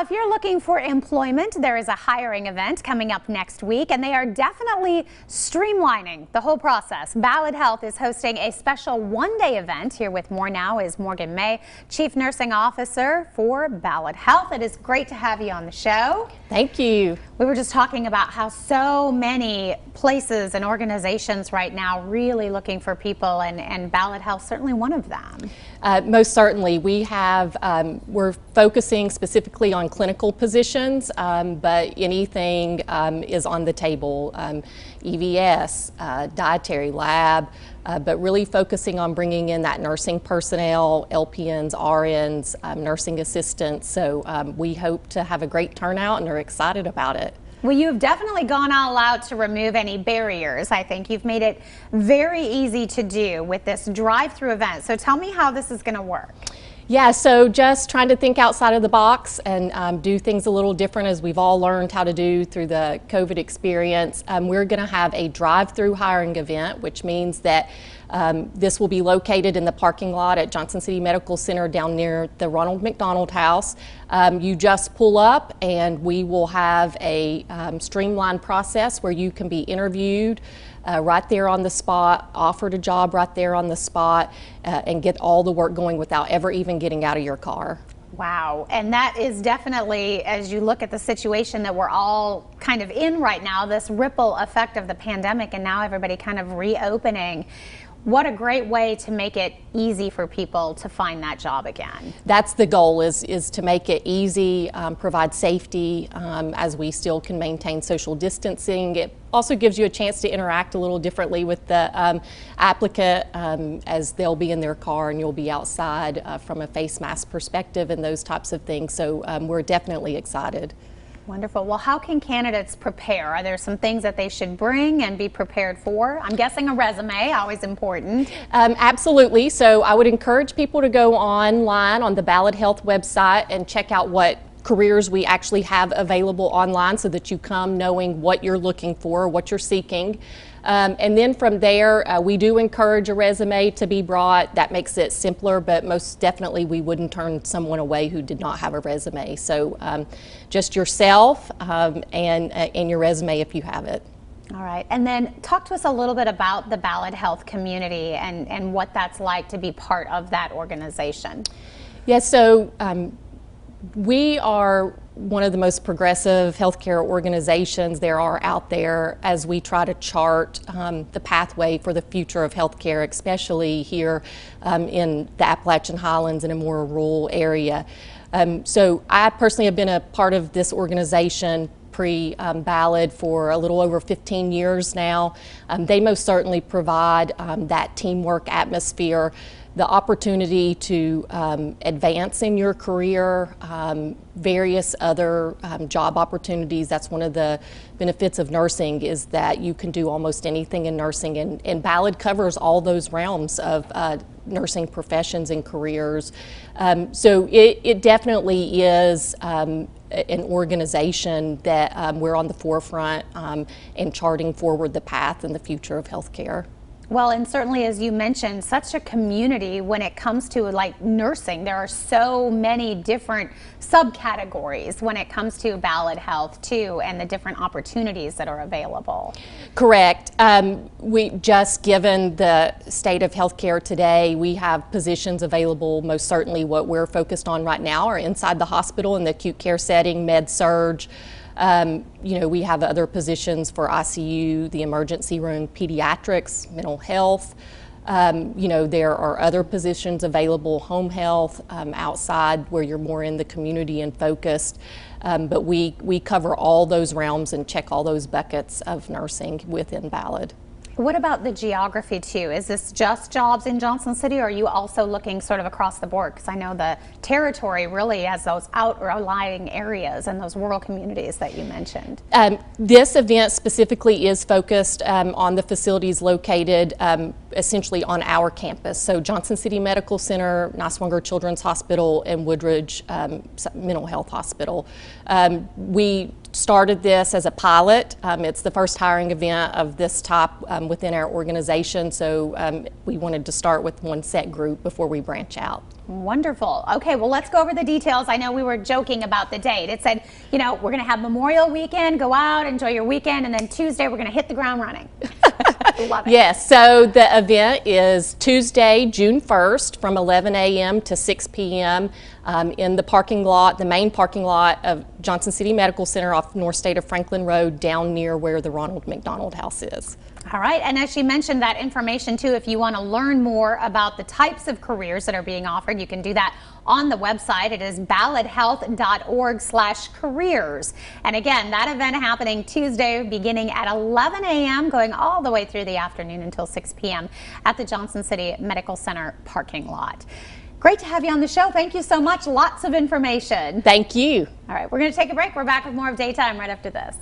if you're looking for employment, there is a hiring event coming up next week, and they are definitely streamlining the whole process. Ballad Health is hosting a special one-day event. Here with more now is Morgan May, Chief Nursing Officer for Ballad Health. It is great to have you on the show. Thank you. We were just talking about how so many places and organizations right now really looking for people, and Ballad Health certainly one of them. Most certainly. We're focusing specifically on clinical positions, but anything is on the table. EVS, dietary lab, but really focusing on bringing in that nursing personnel, LPNs, RNs, nursing assistants. So we hope to have a great turnout and are excited about it. Well, you've definitely gone all out to remove any barriers. I think you've made it very easy to do with this drive-through event. So tell me how this is going to work. Yeah, so just trying to think outside of the box and do things a little different, as we've all learned how to do through the COVID experience. We're going to have a drive-through hiring event, which means that this will be located in the parking lot at Johnson City Medical Center down near the Ronald McDonald House. You just pull up and we will have a streamlined process where you can be interviewed right there on the spot, offered a job right there on the spot, and get all the work going without ever even getting out of your car. Wow, and that is definitely, as you look at the situation that we're all kind of in right now, this ripple effect of the pandemic and now everybody kind of reopening. What a great way to make it easy for people to find that job again. That's the goal, is to make it easy, provide safety as we still can maintain social distancing. It also gives you a chance to interact a little differently with the applicant as they'll be in their car and you'll be outside from a face mask perspective and those types of things. So we're definitely excited. Wonderful. Well, how can candidates prepare? Are there some things that they should bring and be prepared for? I'm guessing a resume, always important. Absolutely. So I would encourage people to go online on the Ballad Health website and check out what careers we actually have available online, so that you come knowing what you're looking for, what you're seeking. And then from there, we do encourage a resume to be brought. That makes it simpler, but most definitely we wouldn't turn someone away who did not have a resume. So just yourself and your resume if you have it. All right, and then talk to us a little bit about the Ballad Health community and what that's like to be part of that organization. Yeah, so we are one of the most progressive healthcare organizations there are out there as we try to chart the pathway for the future of healthcare, especially here in the Appalachian Highlands in a more rural area. So I personally have been a part of this organization pre-Ballad for a little over 15 years now. They most certainly provide that teamwork atmosphere, the opportunity to advance in your career, various other job opportunities. That's one of the benefits of nursing, is that you can do almost anything in nursing, and Ballad covers all those realms of nursing professions and careers. So it definitely is an organization that we're on the forefront in charting forward the path and the future of healthcare. Well, and certainly, as you mentioned, such a community when it comes to like nursing. There are so many different subcategories when it comes to Ballad Health too, and the different opportunities that are available. Correct. We just, given the state of healthcare today, we have positions available. Most certainly what we're focused on right now are inside the hospital in the acute care setting, med surg. You know, we have other positions for ICU, the emergency room, pediatrics, mental health. You know, there are other positions available, home health, outside where you're more in the community and focused. But we cover all those realms and check all those buckets of nursing within Ballad. What about the geography too? Is this just jobs in Johnson City, or are you also looking sort of across the board? Because I know the territory really has those outlying areas and those rural communities that you mentioned. This event specifically is focused on the facilities located essentially on our campus. So Johnson City Medical Center, Niswonger Children's Hospital, and Woodridge Mental Health Hospital. We started this as a pilot. It's the first hiring event of this type within our organization, so we wanted to start with one set group before we branch out. Wonderful. Okay, well, let's go over the details. I know we were joking about the date. It said, you know, we're going to have Memorial Weekend, go out, enjoy your weekend, and then Tuesday we're going to hit the ground running. Love it. Yes, so the event is Tuesday, June 1st from 11 a.m. to 6 p.m. In the parking lot, the main parking lot of Johnson City Medical Center off North State of Franklin Road, down near where the Ronald McDonald House is. All right, and as she mentioned that information too, if you want to learn more about the types of careers that are being offered, you can do that on the website. It is balladhealth.org/careers. And again, that event happening Tuesday beginning at 11 a.m. going all the way through the afternoon until 6 p.m. at the Johnson City Medical Center parking lot. Great to have you on the show. Thank you so much. Lots of information. Thank you. All right, we're going to take a break. We're back with more of Daytime right after this.